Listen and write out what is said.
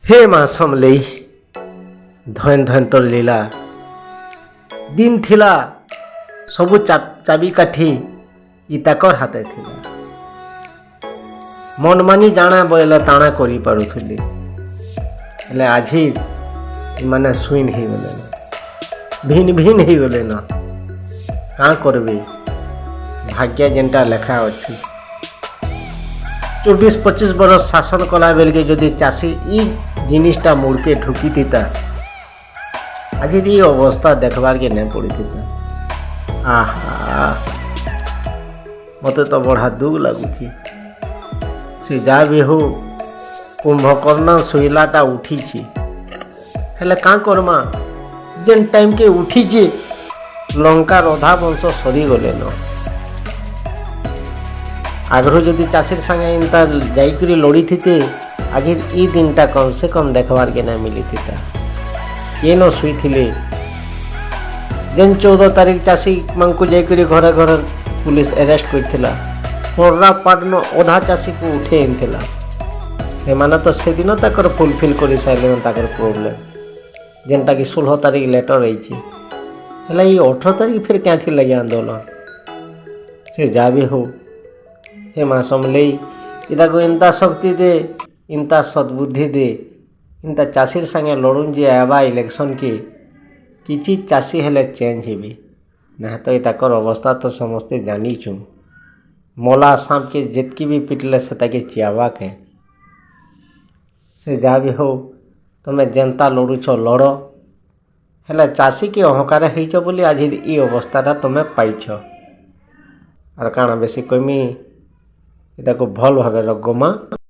हे माँ समलेई धन धन तोर लीला दिन थिला सबु चाबी काठी इताकर हाथे थिला मन मानी जाना बोले ताना करी पारुथुली हेले आजी माने सुइन ही गले न भिन भिन ही गले न का करबे भाग्य जेनटा लेखा अछि 24-25 बरस शासन कला बेल के जदि चाषी ई जिनिसटा मुड़के ढुकी थीता आज ये अवस्था देखबार के नहीं पड़ी थीता आहा मत तो बड़ा दुख लगुची से जा भी हो कुंभकर्ण शोलाटा उठी हेले का करमा जेन टाइम के उठी लंका रधा वंश सरी गले न आग्रह जदि चाषीर संगे इनता जाइकरी लड़ी थीते आज ई दिनटा कम से कम देखबार के नहीं मिली थीता ये न शुई थिले जेन 14 तारीख चाषी मानकु जाइकरी घरे घरे पुलिस अरेस्ट करथिला मोररा पाटन ओधा चाषी को उठे इनथिला से माने तो से दिन तक फुलफिल करि साइले ताकर प्रॉब्लम जेनटा कि 16 तारीख लेटर रही हला ये 18 तारीख फिर क्या थी लगे आंदोलन से जा भी हो हे माँ समलेई इता को इंता शक्ति दे इंता सद्बुद्धि दे इंता चाषीर संगे लड़ुन जे आवा इलेक्शन के किछि चाषी हेले चेंज हेबे ना तो इताकर अवस्था तो समस्ते जानीचु मोला सांप के जितकी भी पिटले से ताके चियावा के से जा भी हो तुम्हें जनता लड़ुछ लड़ हेले चाषी के अहंकार होइछ बोली आज ई अवस्था तुम्हें पाइछ और काना बेसी कमी इताको भल भावे रगमा।